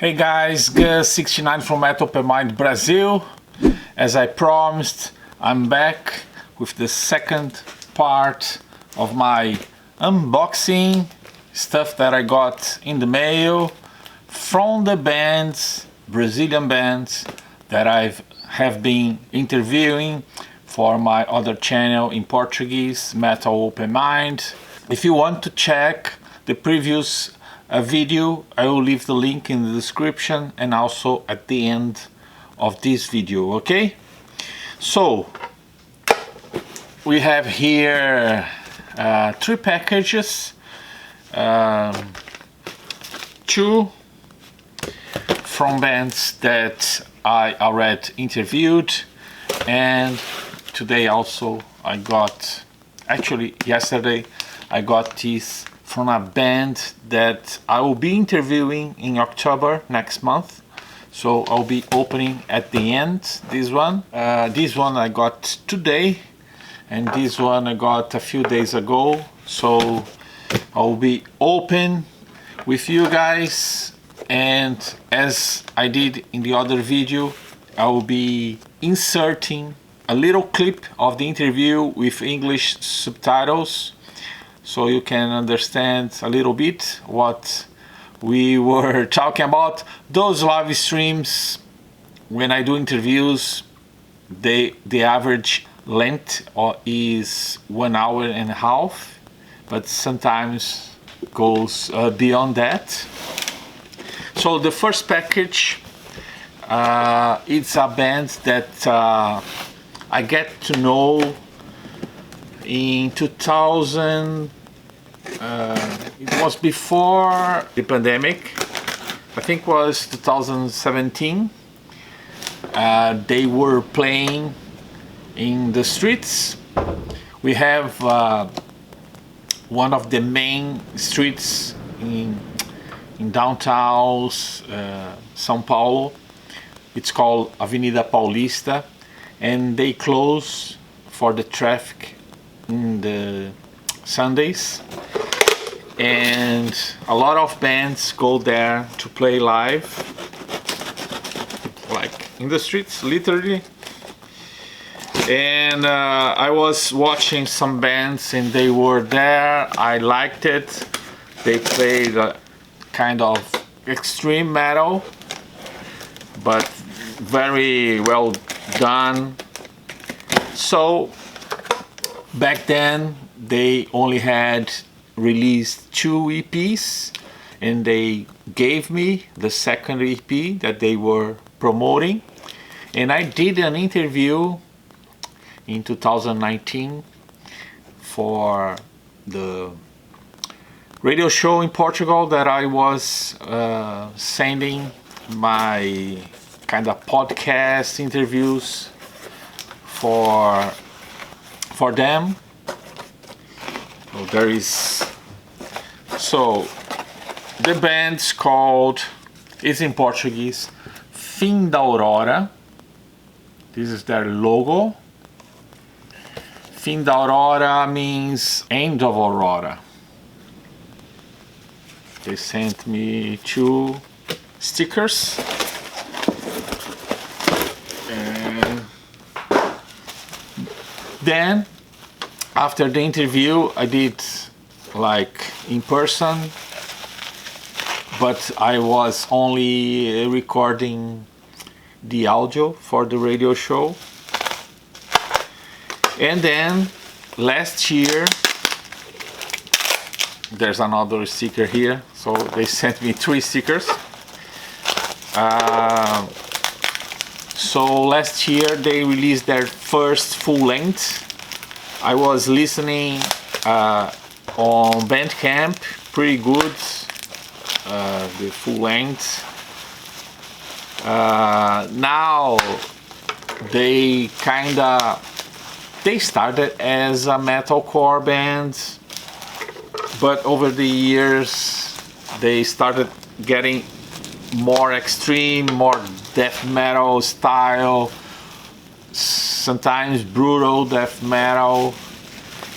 Hey guys, Gus69 from Pt2 Brazil. As I promised, I'm back with the second part of my unboxing stuff that I got in the mail from the bands, Brazilian bands that I have been interviewing for my other channel in Portuguese, Metal Open Mind. If you want to check the previous video, I will leave the link in the description and also at the end of this video, okay? So we have here 3 packages, 2 from bands that I already interviewed, and today also I got, actually yesterday I got this from a band that I will be interviewing in October next month. So I'll be opening at the end this one. This one I got today, and this one I got a few days ago. So I'll be open with you guys, and as I did in the other video, I will be inserting a little clip of the interview with English subtitles, so you can understand a little bit what we were talking about. Those live streams, when I do interviews, the average length is 1 hour and a half, but sometimes goes beyond that. So the first package, it's a band that I get to know in 2000. It was before the pandemic. I think it was 2017. They were playing in the streets. We have one of the main streets in downtown São Paulo. It's called Avenida Paulista, and they close for the traffic in the Sundays, and a lot of bands go there to play live, like in the streets, literally. And I was watching some bands and they were there. I liked it. They played kind of extreme metal, but very well done. So back then they only had released 2 EPs, and they gave me the second EP that they were promoting, and I did an interview in 2019 for the radio show in Portugal that I was sending my kind of podcast interviews for them. So there is, so the band's called, it's in Portuguese, Fim da Aurora. This is their logo. Fim da Aurora means end of Aurora. They sent me 2 stickers, and then after the interview I did like in person, but I was only recording the audio for the radio show. And then last year, there's another sticker here, so they sent me 3 stickers. So last year they released their first full length. I was listening on Bandcamp, pretty good, the full length. Now they started as a metalcore band, but over the years they started getting more extreme, more death metal style, sometimes brutal death metal.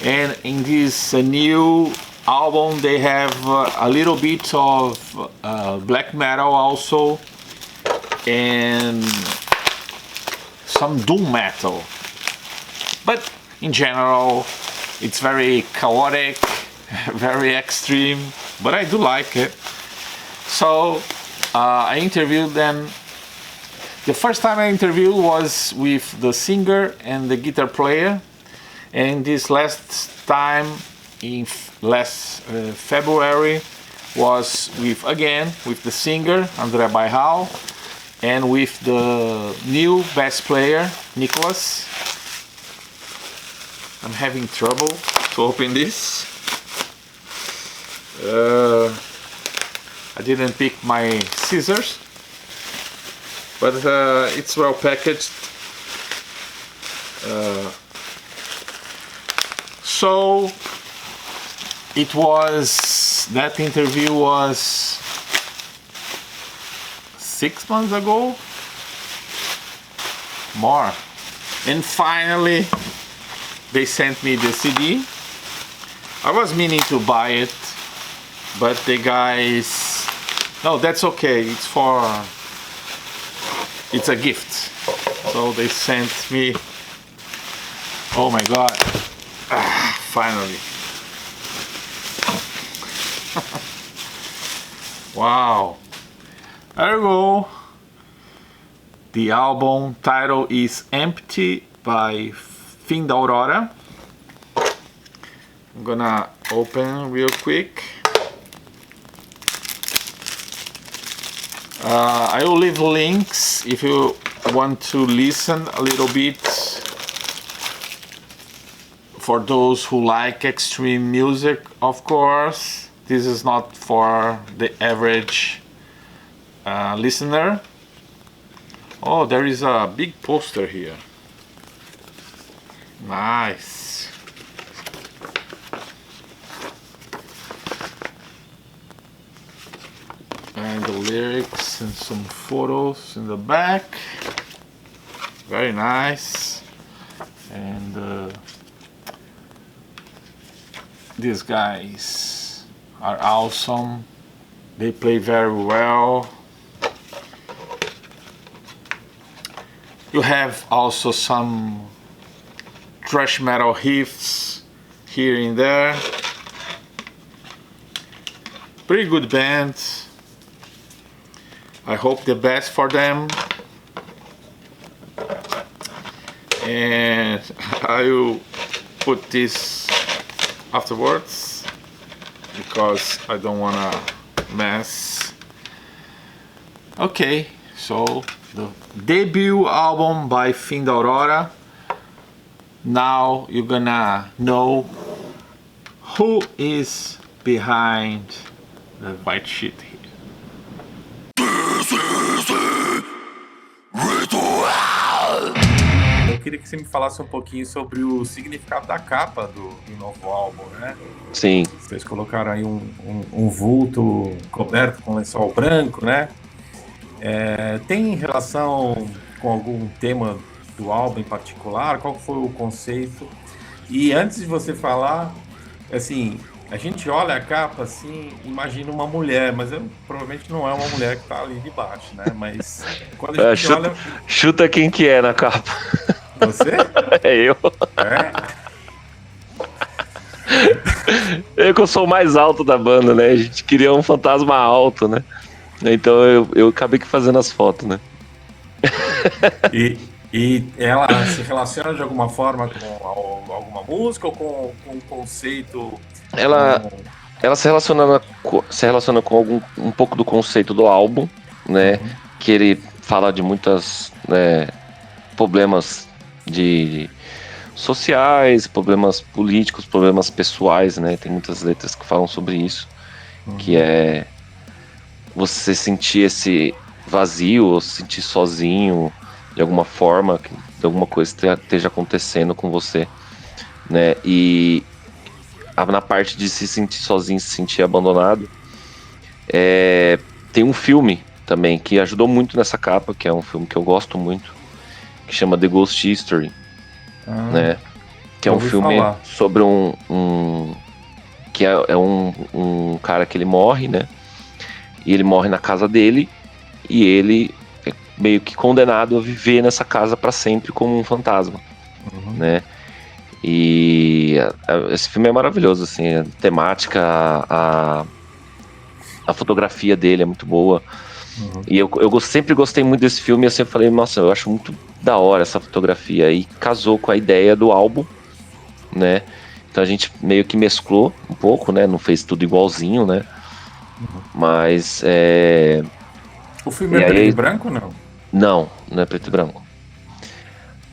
And in this new album they have a little bit of black metal also, and some doom metal, but in general it's very chaotic, very extreme, but I do like it. So I interviewed them. The first time I interviewed was with the singer and the guitar player, and this last time in last February was with the singer André Bairral and with the new bass player Nicholas. I'm having trouble to open this. I didn't pick my scissors, but it's well packaged. So that interview was 6 months ago, more, and finally they sent me the CD. I was meaning to buy it, but the guys, no, that's okay, it's a gift. So they sent me, oh my god, finally. Wow, there you go. The album title is Empty by Fim da Aurora. I'm gonna open real quick. I will leave links if you want to listen a little bit. For those who like extreme music, of course. This is not for the average listener. Oh, there is a big poster here. Nice. And the lyrics and some photos in the back. Very nice. And these guys are awesome. They play very well. You have also some thrash metal riffs here and there. Pretty good band. I hope the best for them. And I will put this afterwards because I don't wanna mess. Okay, so the debut album by Fim da Aurora. Now you're gonna know who is behind the white shit here. Eu queria que você me falasse um pouquinho sobre o significado da capa do novo álbum, né? Sim. Vocês colocaram aí um vulto coberto com lençol branco, né? Tem relação com algum tema do álbum em particular? Qual foi o conceito? E antes de você falar, assim, a gente olha a capa assim, imagina uma mulher, mas provavelmente não é uma mulher que está ali debaixo, né? Mas quando a gente olha... Chuta quem que é na capa. Você? É eu. Eu que eu sou o mais alto da banda, né? A gente queria um fantasma alto, né? Então eu acabei que fazendo as fotos, né? E ela se relaciona de alguma forma com alguma música ou com um conceito? Ela se relaciona com um pouco do conceito do álbum, né? Uhum. Que ele fala de muitos problemas de sociais, problemas políticos, problemas pessoais, né? Tem muitas letras que falam sobre isso, que é você sentir esse vazio, ou se sentir sozinho de alguma forma, de alguma coisa esteja acontecendo com você, né? E na parte de se sentir sozinho, se sentir abandonado, tem um filme também que ajudou muito nessa capa, que é um filme que eu gosto muito, que chama The Ghost History, né? Que é um filme sobre um que é um cara que ele morre, né? E ele morre na casa dele, e ele é meio que condenado a viver nessa casa para sempre como um fantasma, né? E esse filme é maravilhoso, assim, a temática, a fotografia dele é muito boa. E eu sempre gostei muito desse filme, e eu sempre falei, nossa, eu acho muito da hora essa fotografia. E casou com a ideia do álbum, né? Então a gente meio que mesclou um pouco, né? Não fez tudo igualzinho, né? Mas O filme e é preto aí, e branco ou não? não é preto e branco.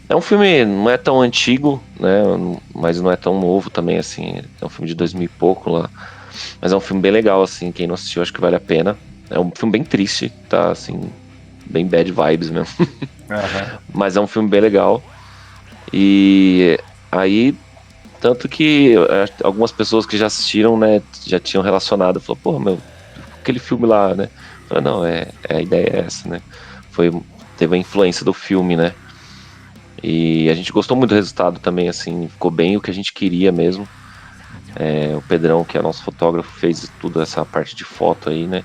É um filme, não é tão antigo, né? Mas não é tão novo também, assim. É um filme de 2000 e pouco lá. Mas é um filme bem legal, assim. Quem não assistiu, acho que vale a pena. É um filme bem triste, tá? Assim, bem bad vibes mesmo. Aham. Mas é um filme bem legal. E aí, tanto que algumas pessoas que já assistiram, né, já tinham relacionado, falou, pô, meu, aquele filme lá, né? Falei, não, a ideia é essa, né? Teve a influência do filme, né? E a gente gostou muito do resultado também, assim, ficou bem o que a gente queria mesmo. O Pedrão, que é nosso fotógrafo, fez tudo essa parte de foto aí, né?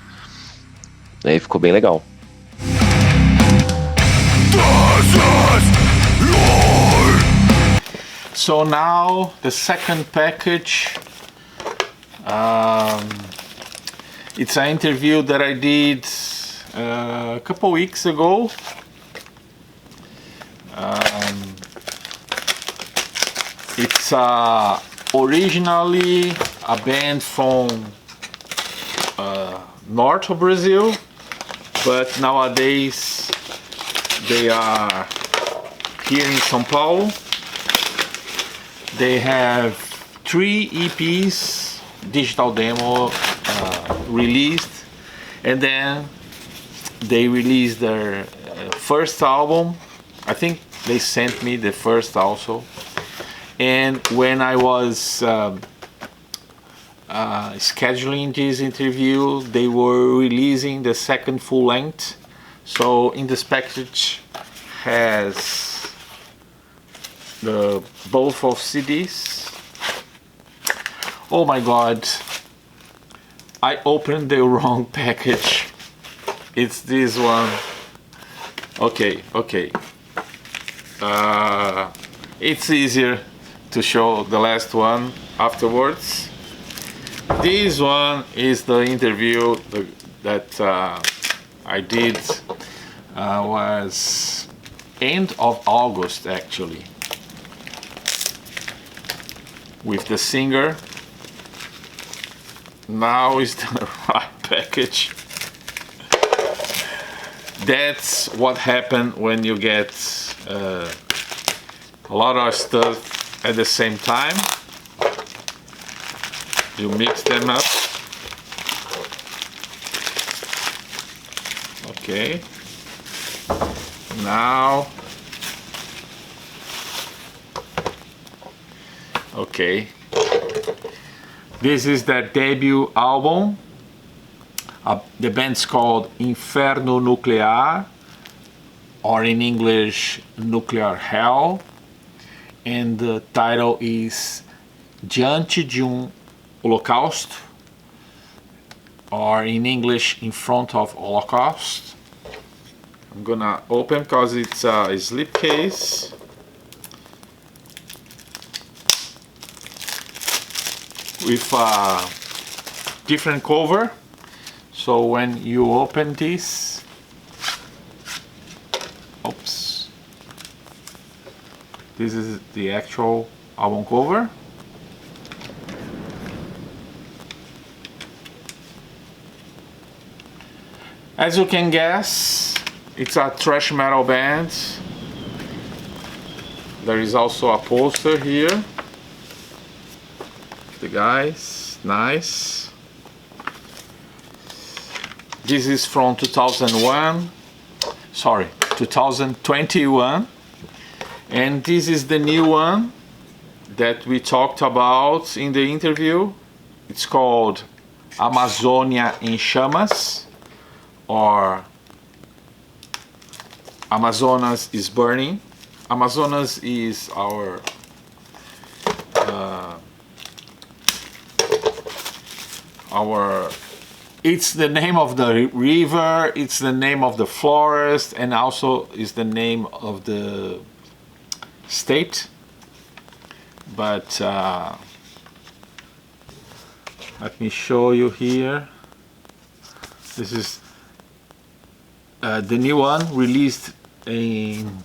Aí ficou bem legal. So now the second package. It's an interview that I did a couple weeks ago. It's originally a band from north of Brazil, but nowadays they are here in São Paulo. They have 3 EPs, digital demo released, and then they released their first album. I think they sent me the first also. And when I was scheduling this interview, they were releasing the second full length. So in this package has the both of CDs. Oh my god, I opened the wrong package. It's this one. Okay. It's easier to show the last one afterwards. This one is the interview that I did was end of August actually, with the singer. Now is the right package. That's what happened when you get a lot of stuff at the same time. You mix them up. Okay. Now. Okay. This is their debut album. The band's called Inferno Nuclear, or in English, Nuclear Hell. And the title is Diante de Holocausto, or in English, In Front of Holocaust. I'm gonna open because it's a slipcase. With a different cover. So when you open this, oops, this is the actual album cover. As you can guess, it's a thrash metal band. There is also a poster here. The guys, nice. This is from 2021, and this is the new one that we talked about in the interview. It's called Amazônia em Chamas, or Amazonas is Burning. Amazonas is our our. It's the name of the river. It's the name of the forest, and also is the name of the state. But let me show you here. This is the new one released in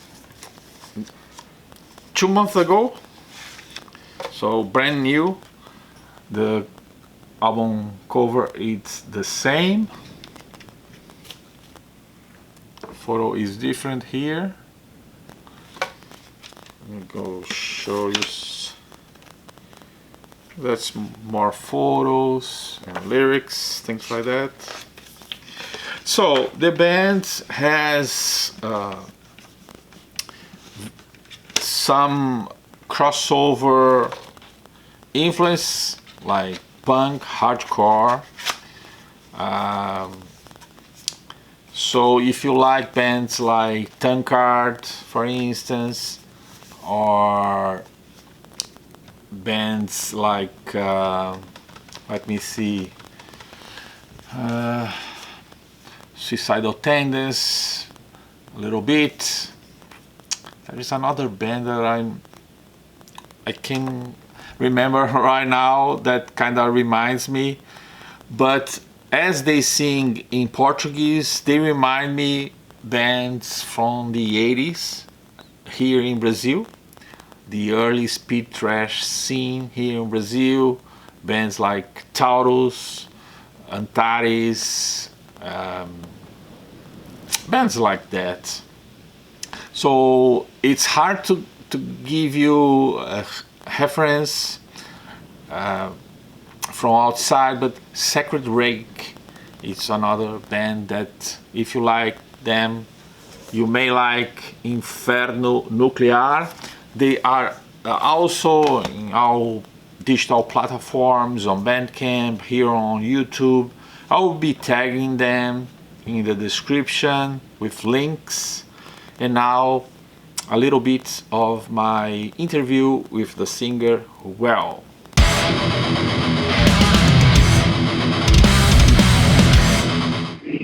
2 months ago, so brand new. The album cover is the same. Photo is different here. Let me go show you. That's more photos and lyrics, things like that. So the band has some crossover influence, like punk, hardcore. So if you like bands like Tankard, for instance, or bands like let me see, Suicidal Tendencies, a little bit. There is another band that I can remember right now that kind of reminds me, but as they sing in Portuguese, they remind me bands from the 80s here in Brazil, the early speed thrash scene here in Brazil, bands like Taurus, Antares, bands like that. So it's hard to give you a reference from outside, but Sacred Rake is another band that if you like them, you may like Inferno Nuclear. They are also in all digital platforms, on Bandcamp, here on YouTube. I will be tagging them in the description with links. And now a little bit of my interview with the singer Well.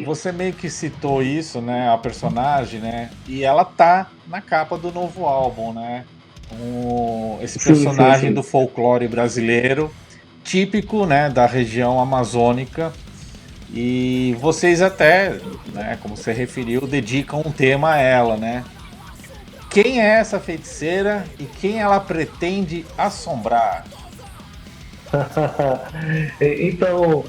Você meio que citou isso, né, a personagem, né, e ela tá na capa do novo álbum, né, esse personagem sim. Do folclore brasileiro, típico, né, da região amazônica, e vocês até, né, como você referiu, dedicam um tema a ela, né. Quem é essa feiticeira e quem ela pretende assombrar? Então,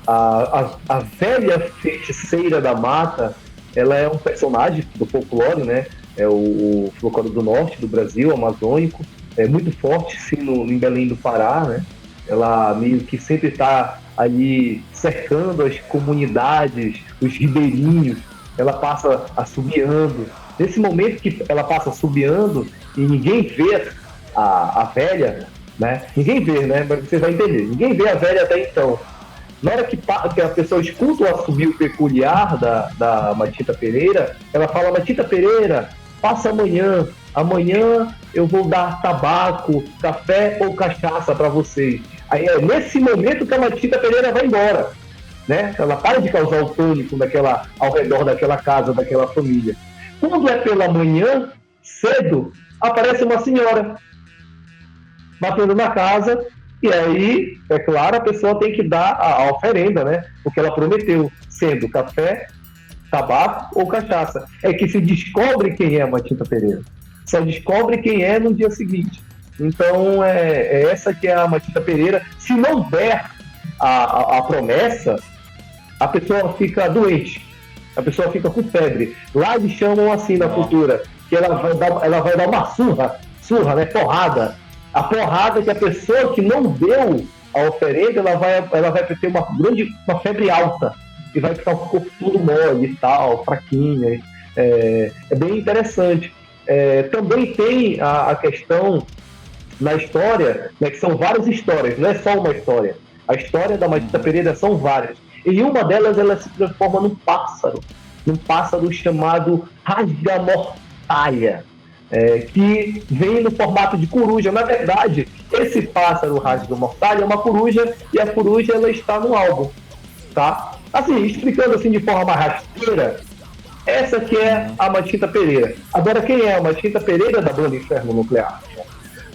a velha feiticeira da mata, ela é um personagem do folclore, né? É o folclore do norte do Brasil, amazônico, é muito forte, sim, em Belém do Pará, né? Ela meio que sempre está ali cercando as comunidades, os ribeirinhos. Ela passa assobiando. Nesse momento que ela passa assobiando e ninguém vê a velha, né? Ninguém vê, né? Mas você vai entender. Ninguém vê a velha até então. Na hora que a pessoa escuta o assobio peculiar da Matita Pereira, ela fala: Matita Pereira, passa amanhã. Amanhã eu vou dar tabaco, café ou cachaça para vocês. Aí é nesse momento que a Matita Pereira vai embora, né? Ela para de causar o pânico ao redor daquela casa, daquela família. Quando é pela manhã, cedo, aparece uma senhora batendo na casa. E aí, é claro, a pessoa tem que dar a oferenda, né? O que ela prometeu, sendo café, tabaco ou cachaça. É que se descobre quem é a Matita Pereira. Só descobre quem é no dia seguinte. Então, é essa que é a Matita Pereira. Se não der a promessa, a pessoa fica doente. A pessoa fica com febre. Lá eles chamam assim na cultura, que ela vai dar uma surra, né? Porrada. A porrada que a pessoa que não deu a oferenda, ela vai ter uma febre alta e vai ficar com o corpo todo mole e tal, fraquinha. É bem interessante. Também tem a questão na história, né, que são várias histórias, não é só uma história. A história da Matita Pereira são várias. E uma delas, ela se transforma num pássaro chamado rasga-mortalha. que vem no formato de coruja. Na verdade, esse pássaro rasga mortalha é uma coruja, e a coruja ela está no álbum, tá? Assim, explicando assim de forma rasteira, essa que é a Matita Pereira. Agora, quem é a Matita Pereira da banda Inferno Nuclear?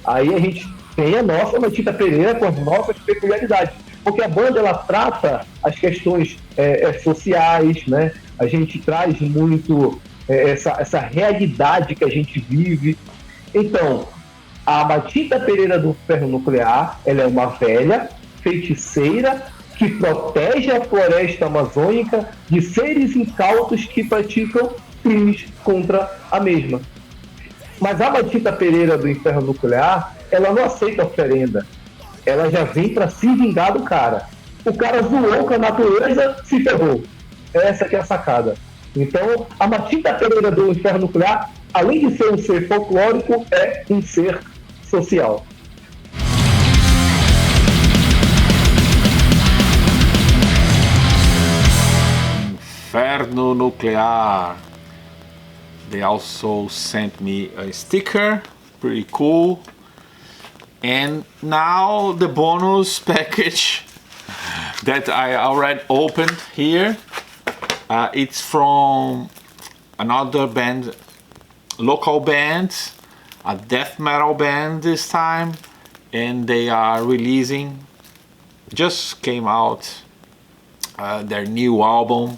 Aí a gente tem a nossa Matita Pereira com as nossas peculiaridades, porque a banda ela trata as questões sociais, né? A gente traz muito essa realidade que a gente vive. Então, a Matita Pereira do Inferno Nuclear, ela é uma velha feiticeira que protege a floresta amazônica de seres incautos que praticam crimes contra a mesma. Mas a Matita Pereira do Inferno Nuclear, ela não aceita oferenda. Ela já vem para se vingar do cara. O cara zoou com a natureza, se ferrou. Essa que é a sacada. Então, a Matita Pereira do Inferno Nuclear, além de ser um ser folclórico, é um ser social. Inferno Nuclear. They also sent me a sticker, pretty cool. And now the bonus package that I already opened here. It's from another band, local band, a death metal band this time, and they are releasing, just came out, their new album.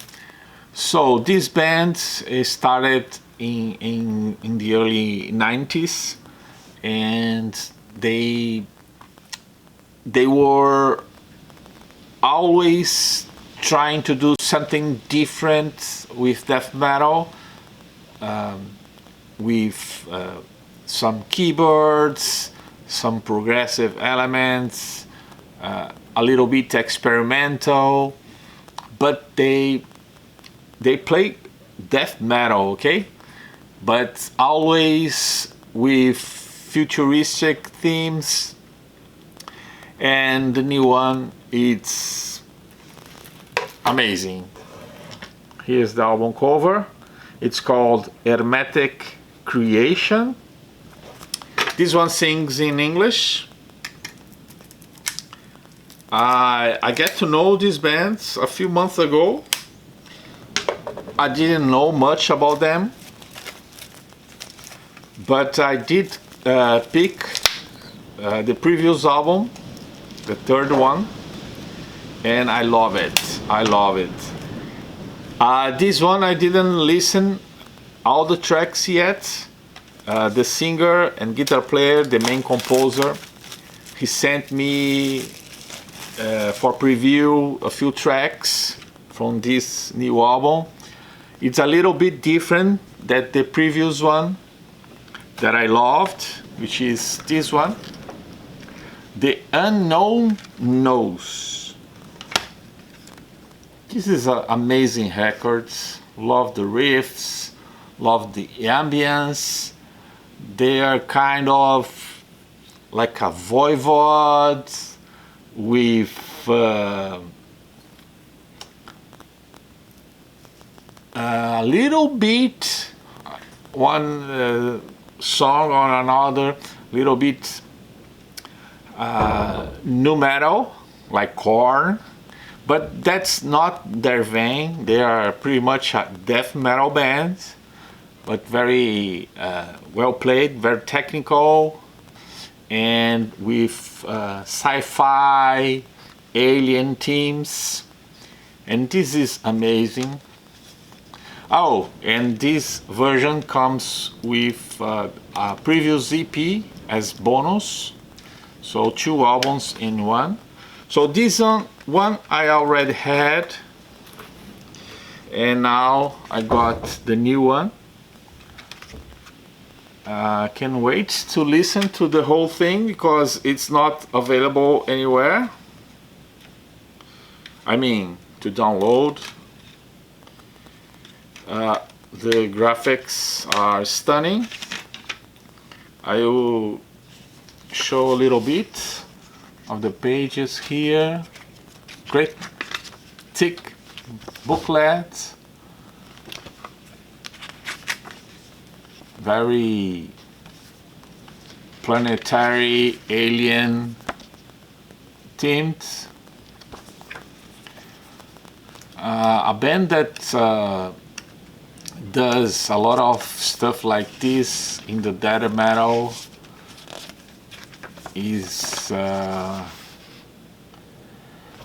So this band started in the early 90s, and they were always trying to do something different with death metal, with some keyboards, some progressive elements, a little bit experimental, but they play death metal, okay? But always with futuristic themes. And the new one, it's amazing. Here's the album cover. It's called Hermetic Creation. This one sings in English. I get to know these bands a few months ago. I didn't know much about them, but I did pick the previous album, the third one, and I love it. I love it. This one I didn't listen all the tracks yet. The singer and guitar player, the main composer, he sent me for preview a few tracks from this new album. It's a little bit different than the previous one that I loved, which is this one, The Unknown Knows. This is an amazing record. Love the riffs, love the ambience. They are kind of like a voivod with a little bit one song on another, little bit nu metal like Korn, but that's not their vein. They are pretty much a death metal band, but very well played, very technical, and with sci-fi alien themes, and this is amazing. Oh, and this version comes with a previous EP as bonus, so 2 albums in one. So this one I already had, and now I got the new one. Can't wait to listen to the whole thing because it's not available anywhere. I mean, to download. The graphics are stunning. I will show a little bit of the pages here. Great thick booklet. Very planetary alien themed. A band that does a lot of stuff like this in the death metal is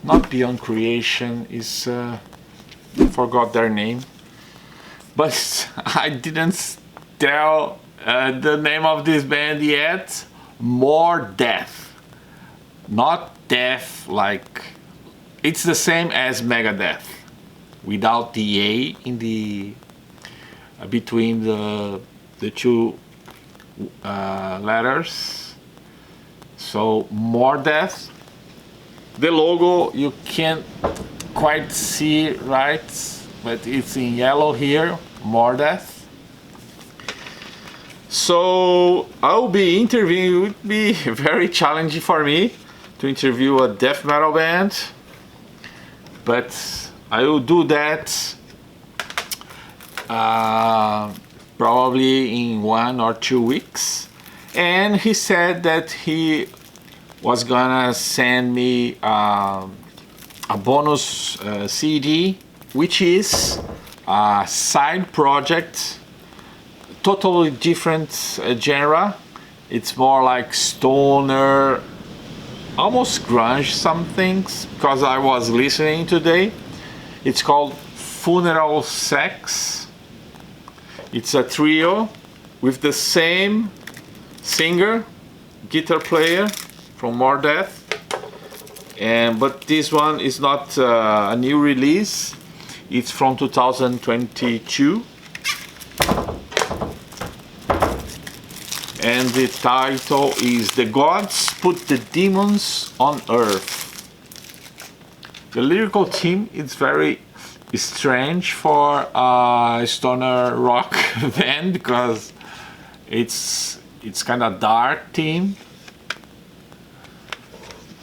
not Beyond Creation, is forgot their name, but I didn't tell the name of this band yet. Mordeth, not death like it's the same as Megadeth without the A in the between the two letters. So Mordeth. The logo you can't quite see right, but it's in yellow here, Mordeth. So I'll be interviewing. It would be very challenging for me to interview a death metal band, but I will do that probably in 1 or 2 weeks. And he said that he was gonna send me a bonus CD, which is a side project, totally different genre. It's more like stoner, almost grunge some things, because I was listening today. It's called Funeral Sex. It's a trio with the same singer, guitar player from Mordeth, but this one is not a new release. It's from 2022, and the title is "The Gods Put the Demons on Earth." The lyrical theme is very strange for a stoner rock band, because it's kind of dark theme.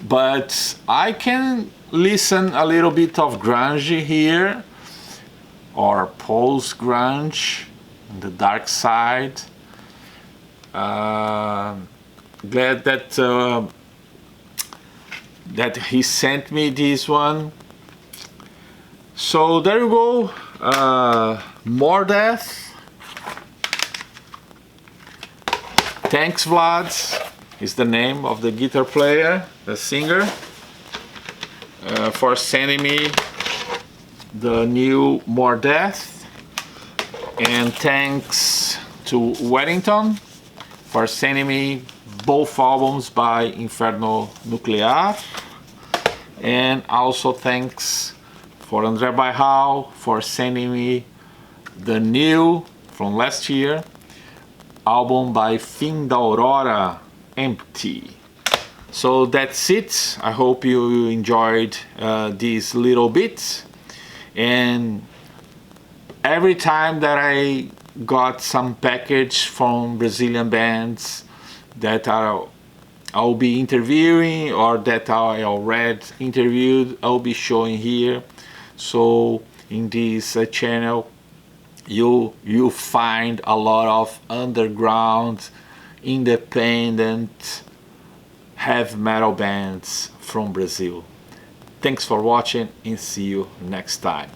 But I can listen a little bit of grunge here, or post grunge on the dark side. Glad that he sent me this one. So there you go, Mordeth. Thanks, Vlad, is the name of the guitar player, the singer, for sending me the new Mordeth. And thanks to Wellington for sending me both albums by Inferno Nuclear. And also thanks for André Bairral for sending me the new, from last year, album by Fim da Aurora, Empty. So that's it. I hope you enjoyed this little bit. And every time that I got some package from Brazilian bands that I'll be interviewing, or that I already interviewed, I'll be showing here. So in this channel you find a lot of underground, independent heavy metal bands from Brazil. Thanks for watching, and see you next time.